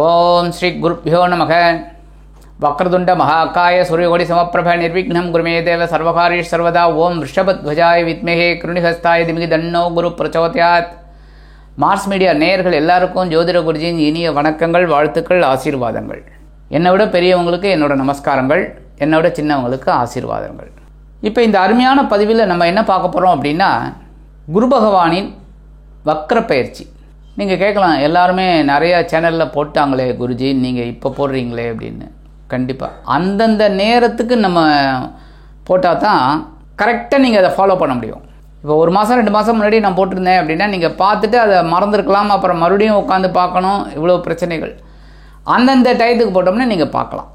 ஓம் ஸ்ரீ குருப்யோ நமக. வக்ரதுண்ட மகாகாய சூரியகோடி சமப்பிரப நிர்விக்னம் குருமே தேவ சர்வகாரீஷ் சர்வதா. ஓம் ரிஷபத்வஜாய வித்மஹே கிருணிஹஸ்தாய திமிகி தன்னோ குரு பிரச்சோதயாத். மார்ஸ் மீடியா நேயர்கள் எல்லாருக்கும் ஜோதிட குருஜியின் இனிய வணக்கங்கள், வாழ்த்துக்கள், ஆசீர்வாதங்கள். என்னை விட பெரியவங்களுக்கு என்னோட நமஸ்காரங்கள், என்னை விட சின்னவங்களுக்கு ஆசீர்வாதங்கள். இப்போ இந்த அருமையான பதிவில் நம்ம என்ன பார்க்க போகிறோம் அப்படின்னா, குரு பகவானின் வக்ர பயிற்சி. நீங்கள் கேட்கலாம், எல்லாருமே நிறையா சேனலில் போட்டாங்களே குருஜி, நீங்கள் இப்போ போடுறீங்களே அப்படின்னு. கண்டிப்பாக அந்தந்த நேரத்துக்கு நம்ம போட்டால் தான் கரெக்டாக நீங்கள் அதை ஃபாலோ பண்ண முடியும். இப்போ ஒரு மாதம் 2 மாதம் முன்னாடி நான் போட்டிருந்தேன் அப்படின்னா நீங்கள் பார்த்துட்டு அதை மறந்துருக்கலாம், அப்புறம் மறுபடியும் உட்காந்து பார்க்கணும், இவ்வளோ பிரச்சனைகள். அந்தந்த டயத்துக்கு போட்டோம்னா நீங்கள் பார்க்கலாம்,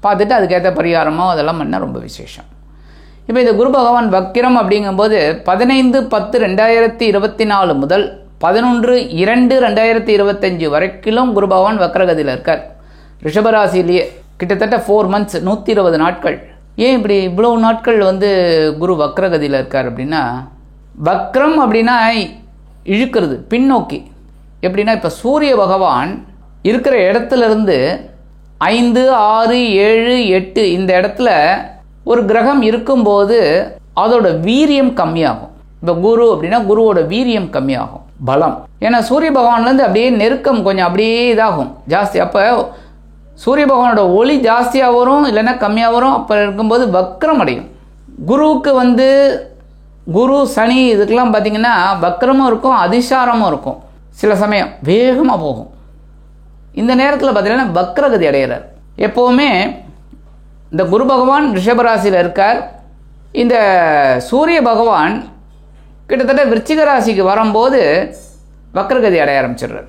பார்த்துட்டு அதுக்கேற்ற பரிகாரமோ அதெல்லாம் பண்ணால் ரொம்ப விசேஷம். இப்போ இந்த குரு பகவான் வக்கிரம் அப்படிங்கும்போது 15/10/2024 முதல் 11/2/2025 வரைக்கும் குரு பகவான் வக்ரகதியில் இருக்கார். ரிஷபராசிலேயே கிட்டத்தட்ட 4 months 120 நாட்கள். ஏன் இப்படி இவ்வளவு நாட்கள் குரு வக்ரகதியில் இருக்கார் அப்படின்னா, வக்ரம் அப்படின்னா இழுக்கிறது பின்னோக்கி. எப்படின்னா, இப்போ சூரிய பகவான் இருக்கிற இடத்துலேருந்து 5, 6, 7, 8 இந்த இடத்துல ஒரு கிரகம் இருக்கும்போது அதோட வீரியம் கம்மியாகும். இப்போ குரு அப்படின்னா குருவோட வீரியம் கம்மியாகும், பலம். ஏன்னா சூரிய பகவான்லேருந்து அப்படியே நெருக்கம் கொஞ்சம் அப்படியே இதாகும், ஜாஸ்தி. அப்போ சூரிய பகவானோட ஒளி ஜாஸ்தியாக வரும், இல்லைன்னா கம்மியாக வரும். அப்போ இருக்கும்போது வக்ரம் அடையும். குருவுக்கு குரு சனி இதுக்கெல்லாம் பார்த்திங்கன்னா வக்ரமும் இருக்கும், அதிசாரமும் இருக்கும். சில சமயம் வேகமாக போகும். இந்த நேரத்தில் பார்த்திங்கன்னா வக்ரகதி அடைகிறார். எப்போவுமே இந்த குரு பகவான் ரிஷபராசியில் இருக்கார். இந்த சூரிய பகவான் கிட்டத்தட்ட விருச்சிக ராசிக்கு வரும்போது வக்ரகதி அடைய ஆரம்பிச்சிடுறார்.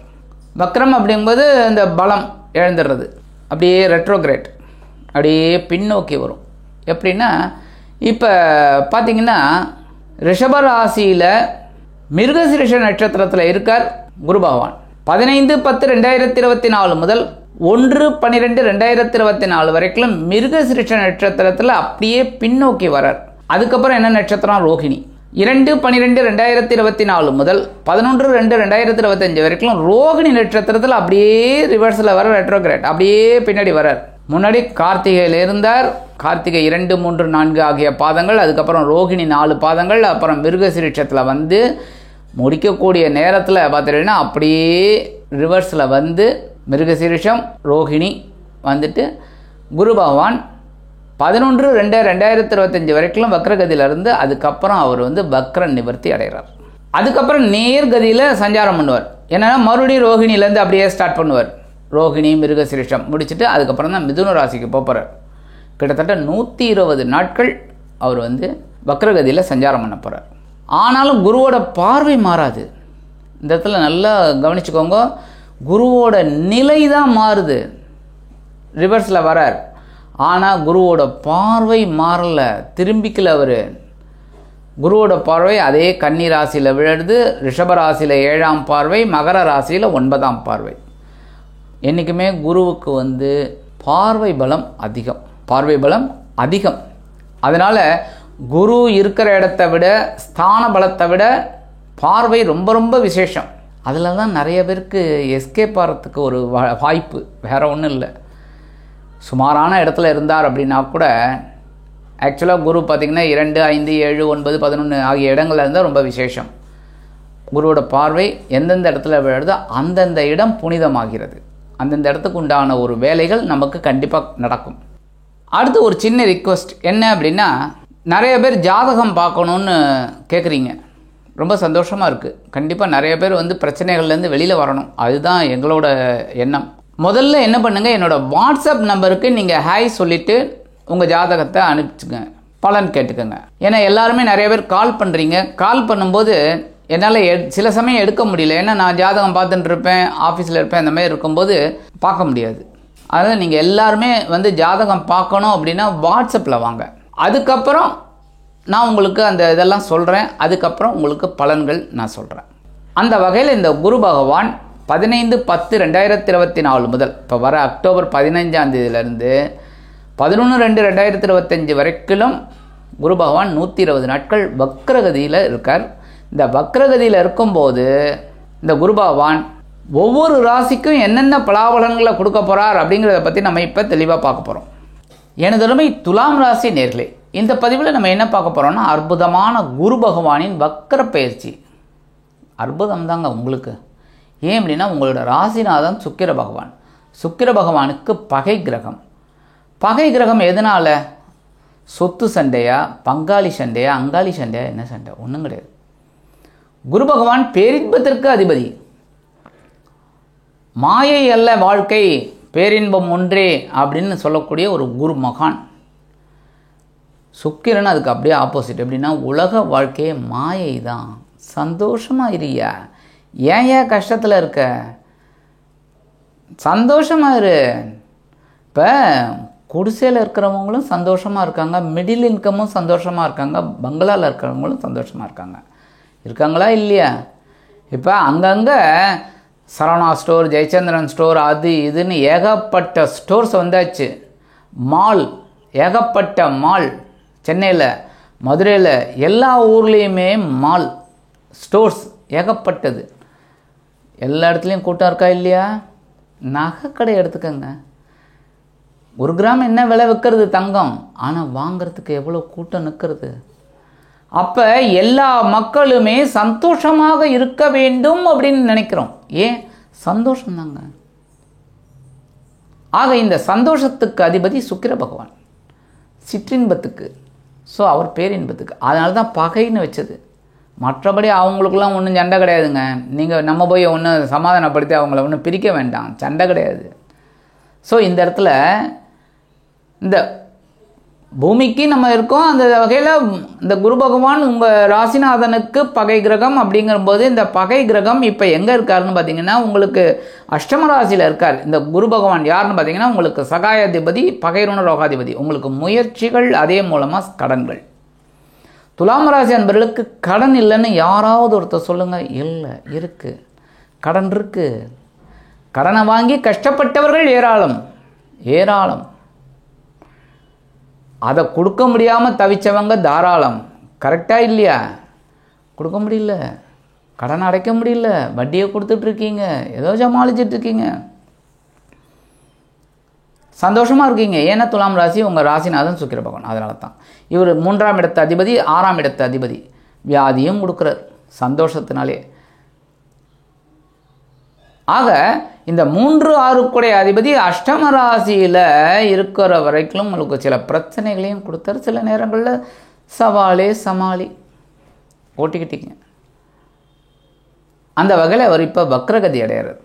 வக்ரம் அப்படிங்கும்போது இந்த பலம் இழந்துடுறது, அப்படியே ரெட்ரோகிரேட், அப்படியே பின்னோக்கி வரும். எப்படின்னா, இப்போ பார்த்திங்கன்னா ரிஷபராசியில் மிருகசீரிஷ நட்சத்திரத்தில் இருக்கார் குரு பகவான். 15/10/2024 முதல் 1/12/2024 வரைக்கும் மிருகசீரிஷ நட்சத்திரத்தில் அப்படியே பின்னோக்கி வரார். அதுக்கப்புறம் என்ன நட்சத்திரம்? ரோகிணி. 2/12/2024 முதல் 11/2/2025 வரைக்கும் ரோகிணி நட்சத்திரத்தில் அப்படியே ரிவர்ஸில் வர, ரெட்ரோகிரேட், அப்படியே பின்னாடி வரார். முன்னாடி கார்த்திகையில் இருந்தார். கார்த்திகை 2, 3, 4 ஆகிய பாதங்கள், அதுக்கப்புறம் ரோகிணி 4 பாதங்கள், அப்புறம் மிருகசீரிஷத்தில் முடிக்கக்கூடிய நேரத்தில் பார்த்தீங்கன்னா அப்படியே ரிவர்ஸில் மிருகசீரிஷம் ரோகிணி வந்துட்டு குரு பகவான் 11/2/2025 வரைக்கும் வக்ரகதியிலிருந்து அதுக்கப்புறம் அவர் வக்ர நிவர்த்தி அடைகிறார். அதுக்கப்புறம் நேர்கதியில் சஞ்சாரம் பண்ணுவார். என்னென்னா மறுபடியும் ரோகிணிலேருந்து அப்படியே ஸ்டார்ட் பண்ணுவார். ரோகிணி மிருகசீரிஷம் முடிச்சுட்டு அதுக்கப்புறம் தான் மிதுன ராசிக்கு போகிறார். கிட்டத்தட்ட 120 நாட்கள் அவர் வக்ரகதியில் சஞ்சாரம் பண்ண போகிறார். ஆனாலும் குருவோட பார்வை மாறாது. இந்த இடத்துல நல்லா கவனிச்சுக்கோங்க, குருவோட நிலை தான் மாறுது, ரிவர்ஸில் வரார். ஆனால் குருவோட பார்வை மாறலை, திரும்பிக்கல. அவர் குருவோட பார்வை அதே கன்னி ராசியில் விழுது, ரிஷபராசியில் 7ஆம் பார்வை, மகர ராசியில் 9ஆம் பார்வை. என்றைக்குமே குருவுக்கு பார்வை பலம் அதிகம், பார்வை பலம் அதிகம். அதனால் குரு இருக்கிற இடத்த விட, ஸ்தான பலத்தை விட பார்வை ரொம்ப ரொம்ப விசேஷம். அதில் தான் நிறைய பேருக்கு எஸ்கேப் ஆகிறதுக்கு ஒரு வாய்ப்பு, வேறு ஒன்றும் இல்லை. சுமாரான இடத்துல இருந்தார் அப்படின்னா கூட, ஆக்சுவலாக குரு பார்த்திங்கன்னா 2, 5, 7, 9, 11 ஆகிய இடங்களில் இருந்தால் ரொம்ப விசேஷம். குருவோட பார்வை எந்தெந்த இடத்துல விழுதோ அந்தந்த இடம் புனிதமாகிறது. அந்தந்த இடத்துக்கு உண்டான ஒரு வேலைகள் நமக்கு கண்டிப்பாக நடக்கும். அடுத்து ஒரு சின்ன ரிக்வெஸ்ட் என்ன அப்படின்னா, நிறைய பேர் ஜாதகம் பார்க்கணுன்னு கேட்குறீங்க. ரொம்ப சந்தோஷமாக இருக்குது. கண்டிப்பாக நிறைய பேர் பிரச்சனைகள்லேருந்து வெளியில் வரணும், அதுதான் எங்களோட எண்ணம். முதல்ல என்ன பண்ணுங்கள், என்னோடய வாட்ஸ்அப் நம்பருக்கு நீங்கள் ஹாய் சொல்லிவிட்டு உங்கள் ஜாதகத்தை அனுப்பிச்சுங்க, பலன் கேட்டுக்கோங்க. ஏன்னா எல்லாருமே நிறைய பேர் கால் பண்ணுறீங்க. கால் பண்ணும்போது என்னால் சில சமயம் எடுக்க முடியல. ஏன்னா நான் ஜாதகம் பார்த்துட்டு இருப்பேன், ஆஃபீஸில் இருப்பேன், அந்த மாதிரி இருக்கும்போது பார்க்க முடியாது. அதனால் நீங்கள் எல்லாருமே ஜாதகம் பார்க்கணும் அப்படின்னா வாட்ஸ்அப்பில் வாங்க. அதுக்கப்புறம் நான் உங்களுக்கு அந்த இதெல்லாம் சொல்கிறேன். அதுக்கப்புறம் உங்களுக்கு பலன்கள் நான் சொல்கிறேன். அந்த வகையில் இந்த குரு பகவான் 15/10/2024 முதல் இப்போ வர அக்டோபர் 15ஆம் தேதியிலேருந்து 11/2/2025 வரைக்கும் குரு பகவான் 120 நாட்கள் வக்ரகதியில் இருக்கார். இந்த வக்ரகதியில் இருக்கும்போது இந்த குரு பகவான் ஒவ்வொரு ராசிக்கும் என்னென்ன பலாபலன்களை கொடுக்க போகிறார் அப்படிங்கிறத பற்றி நம்ம இப்போ தெளிவாக பார்க்க போகிறோம். எனதொருமை துலாம் ராசி நேர்களே, இந்த பதிவில் நம்ம என்ன பார்க்க போகிறோம்னா அற்புதமான குரு பகவானின் வக்கர பயிற்சி. அற்புதம் தாங்க உங்களுக்கு. ஏன் அப்படின்னா உங்களோட ராசிநாதன் சுக்கிர பகவான். சுக்கிர பகவானுக்கு பகை கிரகம். பகை கிரகம் எதனால்? சொத்து சண்டையா, பங்காளி சண்டையா, அங்காளி சண்டையா, என்ன சண்டை? ஒன்றும் கிடையாது. குரு பகவான் பேரின்பத்திற்கு அதிபதி. மாயை அல்ல வாழ்க்கை, பேரின்பம் ஒன்றே அப்படின்னு சொல்லக்கூடிய ஒரு குரு மகான். சுக்கிரன் அதுக்கு அப்படியே ஆப்போசிட். எப்படின்னா உலக வாழ்க்கையே மாயை தான். சந்தோஷமாக இருயா, ஏன் கஷ்டத்தில் இருக்க? சந்தோஷமாக இரு. இப்போ குடிசையில் இருக்கிறவங்களும் சந்தோஷமாக இருக்காங்க, மிடில் இன்கமும் சந்தோஷமாக இருக்காங்க, பங்களாவில் இருக்கிறவங்களும் சந்தோஷமாக இருக்காங்க. இருக்காங்களா இல்லையா? இப்போ அங்கங்கே சரவணா ஸ்டோர், ஜெயச்சந்திரன் ஸ்டோர், அது இதுன்னு ஏகப்பட்ட ஸ்டோர்ஸ் வந்தாச்சு. மால், ஏகப்பட்ட மால். சென்னையில், மதுரையில், எல்லா ஊர்லேயுமே மால், ஸ்டோர்ஸ் ஏகப்பட்டது. எல்லா இடத்துலையும் கூட்டம் இருக்கா இல்லையா? நகைக்கடை எடுத்துக்கோங்க. 1 கிராம் என்ன விலை விற்கிறது தங்கம், ஆனால் வாங்கிறதுக்கு எவ்வளோ கூட்டம் நிற்கிறது. அப்போ எல்லா மக்களுமே சந்தோஷமாக இருக்க வேண்டும் அப்படின்னு நினைக்கிறோம். ஏன்? சந்தோஷம்தாங்க. ஆக இந்த சந்தோஷத்துக்கு அதிபதி சுக்கிர பகவான், சிற்றின்பத்துக்கு. ஸோ அவர் பேரின்பத்துக்கு. அதனால தான் பகைன்னு வச்சது. மற்றபடி அவங்களுக்குலாம் ஒன்றும் சண்டை கிடையாதுங்க. நீங்கள் நம்ம போய் ஒன்றும் சமாதானப்படுத்தி அவங்கள ஒன்றும் பிரிக்க வேண்டாம், சண்டை கிடையாது. ஸோ இந்த இடத்துல இந்த பூமிக்கு நம்ம இருக்கோம். அந்த வகையில் இந்த குரு பகவான் உங்கள் ராசிநாதனுக்கு பகை கிரகம். அப்படிங்கும்போது இந்த பகை கிரகம் இப்போ எங்கே இருக்காருன்னு பார்த்தீங்கன்னா உங்களுக்கு அஷ்டம ராசியில் இருக்கார். இந்த குரு பகவான் யாருன்னு பார்த்தீங்கன்னா உங்களுக்கு சகாயாதிபதி, பகைருண ரோகாதிபதி. உங்களுக்கு முயற்சிகள், அதே மூலமாக கடன்கள். துலாம் ராசி அன்பர்களுக்கு கடன் இல்லைன்னு யாராவது ஒருத்தர் சொல்லுங்கள். இல்லை, இருக்குது, கடன் இருக்குது. கடனை வாங்கி கஷ்டப்பட்டவர்கள் ஏராளம் ஏராளம். அதை கொடுக்க முடியாமல் தவிச்சவங்க தாராளம். கரெக்டாக இல்லையா? கொடுக்க முடியல, கடனை அடைக்க முடியல, வட்டியை கொடுத்துட்ருக்கீங்க, ஏதோ சமாளிச்சிட்ருக்கீங்க, சந்தோஷமாக இருக்கீங்க. ஏன்னா துலாம் ராசி உங்கள் ராசிநாதன் சுக்கிர பகவான். அதனால தான் இவர் 3ஆம் இடத்து அதிபதி, 6ஆம் இடத்து அதிபதி. வியாதியும் கொடுக்குறார் சந்தோஷத்தினாலே. ஆக இந்த 3, 6 அதிபதி அஷ்டம ராசியில் இருக்கிற வரைக்கும் உங்களுக்கு சில பிரச்சனைகளையும் கொடுத்தாரு. சில நேரங்களில் சவாலே சமாளி ஓட்டிக்கிட்டீங்க. அந்த வகையில் அவர் இப்போ வக்ரகதி அடையிறார்.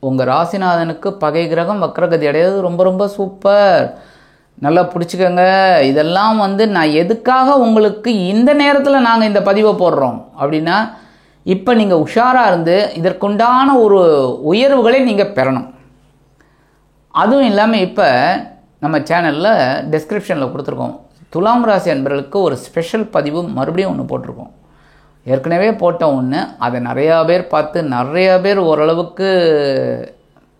உங்கள் ராசிநாதனுக்கு பகை கிரகம் வக்ரகதி அடையிறது ரொம்ப ரொம்ப சூப்பர். நல்லா பிடிச்சிக்கோங்க. இதெல்லாம் நான் எதுக்காக உங்களுக்கு இந்த நேரத்தில் நாங்கள் இந்த பதிவை போடுறோம் அப்படின்னா, இப்போ நீங்கள் உஷாராக இருந்து இதற்குண்டான ஒரு உயர்வுகளை நீங்கள் பெறணும். அதுவும் இல்லாமல் இப்போ நம்ம சேனலில் டெஸ்கிரிப்ஷனில் கொடுத்துருக்கோம். துலாம் ராசி அன்பர்களுக்கு ஒரு ஸ்பெஷல் பதிவு மறுபடியும் ஒன்று போட்டிருக்கோம். ஏற்கனவே போட்ட ஒன்று, அதை நிறையா பேர் பார்த்து நிறையா பேர் ஓரளவுக்கு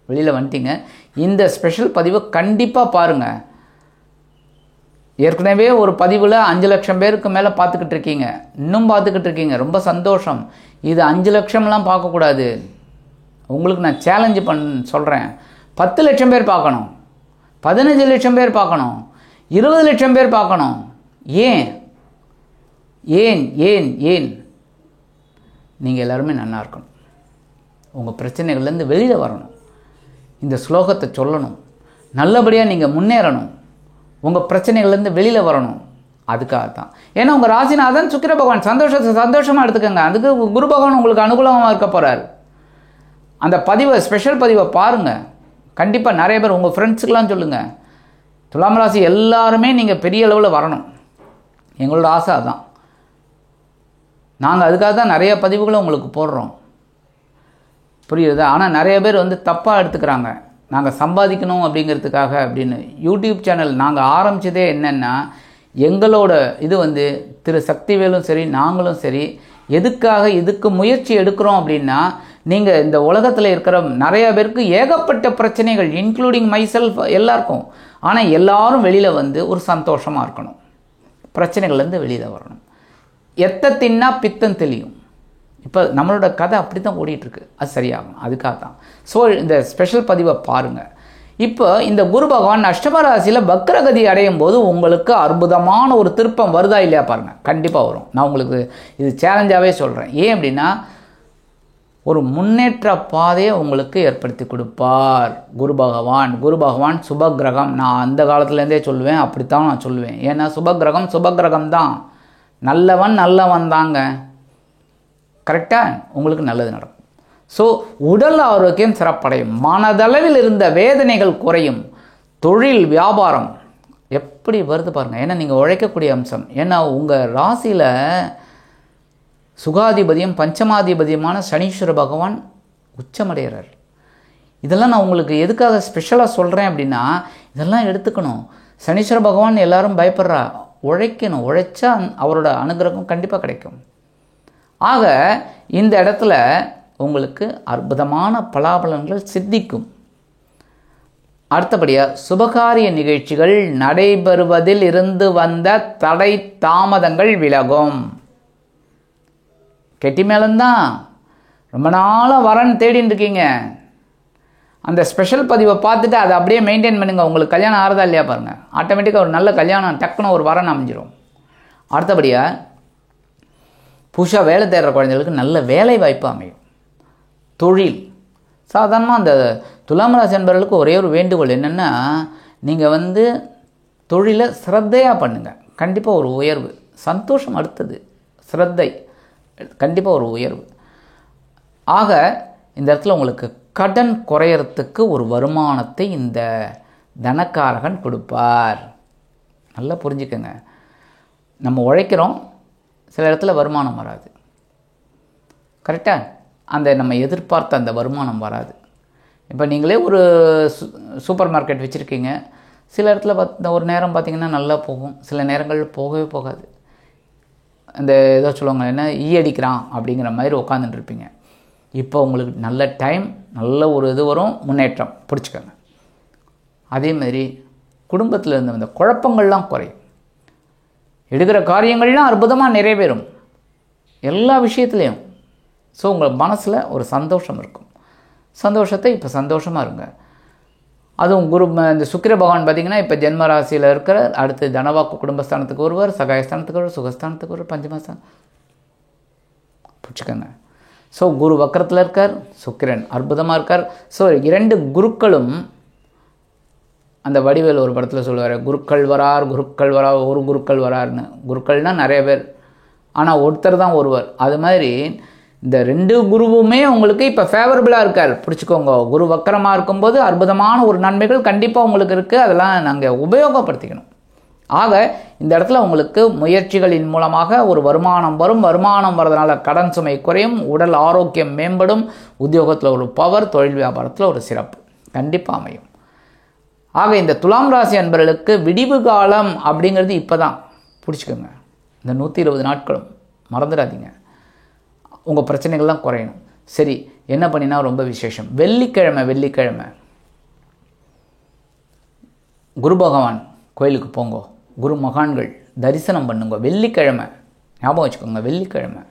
வெளியில் வந்துட்டீங்க. இந்த ஸ்பெஷல் பதிவை கண்டிப்பாக பாருங்கள். ஏற்கனவே ஒரு பதிவில் 5 லட்சம் பேருக்கு மேலே பார்த்துக்கிட்டு இருக்கீங்க, இன்னும் பார்த்துக்கிட்டு இருக்கீங்க, ரொம்ப சந்தோஷம். இது 5 லட்சம்லாம் பார்க்கக்கூடாது. உங்களுக்கு நான் சேலஞ்சு சொல்கிறேன். 10 லட்சம் பேர் பார்க்கணும், 15 லட்சம் பேர் பார்க்கணும், 20 லட்சம் பேர் பார்க்கணும். ஏன் ஏன் ஏன் ஏன் நீங்கள் எல்லாருமே நல்லா இருக்கணும். உங்கள் பிரச்சனைகள்லேருந்து வெளியில் வரணும். இந்த ஸ்லோகத்தை சொல்லணும். நல்லபடியாக நீங்கள் முன்னேறணும். உங்கள் பிரச்சனைகள்லேருந்து வெளியில் வரணும். அதுக்காகத்தான். ஏன்னா உங்கள் ராசிநாதன் சுக்கிர பகவான். சந்தோஷமாக எடுத்துக்கோங்க. அதுக்கு குரு பகவான் உங்களுக்கு அனுகூலமாக இருக்க போகிறார். அந்த பதிவை, ஸ்பெஷல் பதிவை பாருங்கள். கண்டிப்பாக நிறைய பேர் உங்கள் ஃப்ரெண்ட்ஸுக்கெலாம் சொல்லுங்கள். துலாம் ராசி எல்லாருமே நீங்கள் பெரிய அளவில் வரணும். எங்களோட ஆசை அதுதான். நாங்கள் அதுக்காக தான் நிறைய பதிவுகளை உங்களுக்கு போடுறோம். புரியுதா? ஆனால் நிறைய பேர் தப்பாக எடுத்துக்கிறாங்க. நாங்கள் சம்பாதிக்கணும் அப்படிங்கிறதுக்காக அப்படின்னு. யூடியூப் சேனல் நாங்கள் ஆரம்பித்ததே என்னென்னா, எங்களோட இது திரு சக்திவேலும் சரி, நாங்களும் சரி, எதுக்காக இதுக்கு முயற்சி எடுக்கிறோம் அப்படின்னா, நீங்கள் இந்த உலகத்தில் இருக்கிற நிறைய பேருக்கு ஏகப்பட்ட பிரச்சனைகள், இன்க்ளூடிங் மைசெல்ஃப், எல்லாருக்கும். ஆனால் எல்லாரும் வெளியில் ஒரு சந்தோஷமாக இருக்கணும். பிரச்சனைகள்லேருந்து வெளியில் வரணும். எத்தை தின்னா பித்தம் தெளியும். இப்போ நம்மளோட கதை அப்படி தான் ஓடிட்டுருக்கு. அது சரியாகும். அதுக்காக தான். ஸோ இந்த ஸ்பெஷல் பதிவை பாருங்கள். இப்போ இந்த குரு பகவான் அஷ்டமராசியில் வக்ரகதி அடையும் போது உங்களுக்கு அற்புதமான ஒரு திருப்பம் வருதா இல்லையா பாருங்கள். கண்டிப்பாக வரும். நான் உங்களுக்கு இது சேலஞ்சாகவே சொல்கிறேன். ஏன் அப்படின்னா ஒரு முன்னேற்ற பாதையை உங்களுக்கு ஏற்படுத்தி கொடுப்பார் குரு பகவான். குரு பகவான் சுபகிரகம். நான் அந்த காலத்துலேருந்தே சொல்லுவேன், அப்படித்தான் நான் சொல்லுவேன். ஏன்னா சுபகிரகம் தான். நல்லவன் தாங்க. கரெக்டாக உங்களுக்கு நல்லது நடக்கும். ஸோ உடல் ஆரோக்கியம் சிறப்படையும், மனதளவில் இருந்த வேதனைகள் குறையும், தொழில் வியாபாரம் எப்படி வருது பாருங்கள். ஏன்னா நீங்கள் உழைக்கக்கூடிய அம்சம். ஏன்னா உங்கள் ராசியில் சுகாதிபதியும் பஞ்சமாதிபதியுமான சனீஸ்வர பகவான் உச்சமடைகிறார். இதெல்லாம் நான் உங்களுக்கு எதுக்காக ஸ்பெஷலாக சொல்கிறேன் அப்படின்னா இதெல்லாம் எடுத்துக்கணும். சனீஸ்வர பகவான் எல்லாரும் பயப்படுறா, உழைக்கணும். உழைச்சா அவரோட அனுகிரகம் கண்டிப்பாக கிடைக்கும். ஆக இந்த இடத்துல உங்களுக்கு அற்புதமான பலாபலன்கள் சித்திக்கும். அடுத்தபடியாக சுபகாரிய நிகழ்ச்சிகள் நடைபெறுவதில் இருந்து வந்த தடை தாமதங்கள் விலகும். கெட்டி மேலந்தான் ரொம்ப நாளாக வரன்னு தேடின்னு இருக்கீங்க. அந்த ஸ்பெஷல் பதிவை பார்த்துட்டு அதை அப்படியே மெயின்டைன் பண்ணுங்கள். உங்களுக்கு கல்யாணம் ஆகிறதா இல்லையா பாருங்கள். ஆட்டோமேட்டிக்காக ஒரு நல்ல கல்யாணம் டக்குன்னு ஒரு வரன் அமைஞ்சிரும். அடுத்தபடியாக புதுசாக வேலை தேடுற குழந்தைகளுக்கு நல்ல வேலை வாய்ப்பு அமையும். தொழில் சாதாரணமாக அந்த துலாம் ராசி என்பவர்களுக்கு ஒரே ஒரு வேண்டுகோள் என்னென்னா, நீங்கள் தொழிலை சிரத்தையாக பண்ணுங்கள். கண்டிப்பாக ஒரு உயர்வு. சந்தோஷம் அடுத்தது சிரத்தை, கண்டிப்பாக ஒரு உயர்வு. ஆக இந்த இடத்துல உங்களுக்கு கடன் குறையறதுக்கு ஒரு வருமானத்தை இந்த தனக்காரகன் கொடுப்பார். நல்லா புரிஞ்சுக்கங்க. நம்ம உழைக்கிறோம், சில இடத்துல வருமானம் வராது. கரெக்டாக அந்த நம்ம எதிர்பார்த்த அந்த வருமானம் வராது. இப்போ நீங்களே ஒரு சூப்பர் மார்க்கெட் வச்சுருக்கீங்க. சில இடத்துல ஒரு நேரம் பார்த்திங்கன்னா நல்லா போகும், சில நேரங்கள் போகவே போகாது. அந்த ஏதோ சொல்லுவாங்க என்ன அடிக்கிறான் அப்படிங்கிற மாதிரி உட்காந்துட்டு இருப்பீங்க. இப்போ உங்களுக்கு நல்ல டைம், நல்ல ஒரு இது வரும், முன்னேற்றம் பிடிச்சிக்கோங்க. அதேமாதிரி குடும்பத்தில் இருந்த அந்த குழப்பங்கள்லாம் குறையும். எடுக்கிற காரியங்கள்லாம் அற்புதமாக நிறைவேறும் எல்லா விஷயத்துலேயும். ஸோ உங்கள் மனசில் ஒரு சந்தோஷம் இருக்கும். சந்தோஷத்தை இப்போ சந்தோஷமாக இருங்க. அதுவும் இந்த சுக்கிர பகவான் பார்த்திங்கன்னா இப்போ ஜென்மராசியில் இருக்கிற, அடுத்து தனவாக்கு குடும்பஸ்தானத்துக்கு ஒருவர், சகாயஸ்தானத்துக்கு ஒருவர், சுகஸ்தானத்துக்கு ஒருவர், பஞ்சமஸ்தானம் பிடிச்சிக்கோங்க. ஸோ குரு வக்கரத்தில் இருக்கார், சுக்கிரன் அற்புதமாக இருக்கார். ஸோ 2 குருக்களும் அந்த வடிவேல் ஒரு படத்தில் சொல்லுவார், குருக்கள் வரார் ஒரு குருக்கள் வரார்னு. குருக்கள்னால் நிறைய பேர், ஆனால் ஒருத்தர் தான் ஒருவர். அது மாதிரி இந்த 2 குருவுமே உங்களுக்கு இப்போ ஃபேவரபுளாக இருக்கார். பிடிச்சிக்கோங்க. குரு வக்கரமாக இருக்கும்போது அற்புதமான ஒரு நன்மைகள் கண்டிப்பாக உங்களுக்கு இருக்குது. அதெல்லாம் நாங்கள் உபயோகப்படுத்திக்கணும். ஆக இந்த இடத்துல உங்களுக்கு முயற்சிகளின் மூலமாக ஒரு வருமானம் வரும். வருமானம் வரதுனால கடன் சுமை குறையும், உடல் ஆரோக்கியம் மேம்படும், உத்தியோகத்தில் ஒரு பவர், தொழில் வியாபாரத்தில் ஒரு சிறப்பு கண்டிப்பாக அமையும். ஆக இந்த துலாம் ராசி அன்பர்களுக்கு விடிவு காலம் அப்படிங்கிறது இப்போ தான். பிடிச்சிக்கோங்க. இந்த 120 நாட்களும் மறந்துடாதீங்க. உங்கள் பிரச்சனைகள்லாம் குறையணும். சரி, என்ன பண்ணினா ரொம்ப விசேஷம்? வெள்ளிக்கிழமை குரு பகவான் கோயிலுக்கு போங்க. குரு மகான்கள் தரிசனம் பண்ணுங்க. வெள்ளிக்கிழமை ஞாபகம் வச்சுக்கோங்க, வெள்ளிக்கிழமை.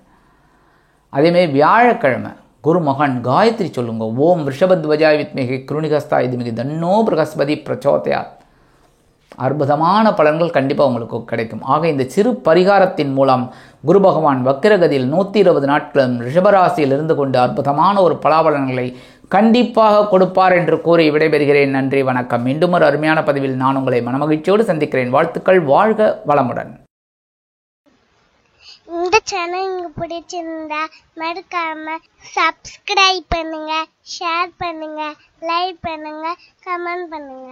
அதேமாதிரி வியாழக்கிழமை குரு மகான் காயத்ரி சொல்லுங்க. ஓம் ரிஷபத்வஜாய வித்மஹி கிருணிகஸ்தாய தீமஹி தன்னோ ப்ரஹஸ்பதி பிரச்சோதயாத். அற்புதமான பலன்கள் கண்டிப்பாக உங்களுக்கு கிடைக்கும். ஆக இந்த சிறு பரிகாரத்தின் மூலம் குரு பகவான் வக்கிரகதியில் 120 நாட்களும் ரிஷபராசியில் இருந்து கொண்டு அற்புதமான ஒரு பலாபலன்களை கண்டிப்பாக கொடுப்பார் என்று கூறி விடைபெறுகிறேன். நன்றி, வணக்கம். மீண்டும் ஒரு அருமையான பதிவில் நான் உங்களை மனமகிழ்ச்சியோடு சந்திக்கிறேன். வாழ்த்துக்கள். வாழ்க வளமுடன். இந்த சேனல் உங்களுக்கு பிடிச்சிருந்தா மறக்காம சப்ஸ்கிரைப் பண்ணுங்க, ஷேர் பண்ணுங்க, லைக் பண்ணுங்க, கமெண்ட் பண்ணுங்க.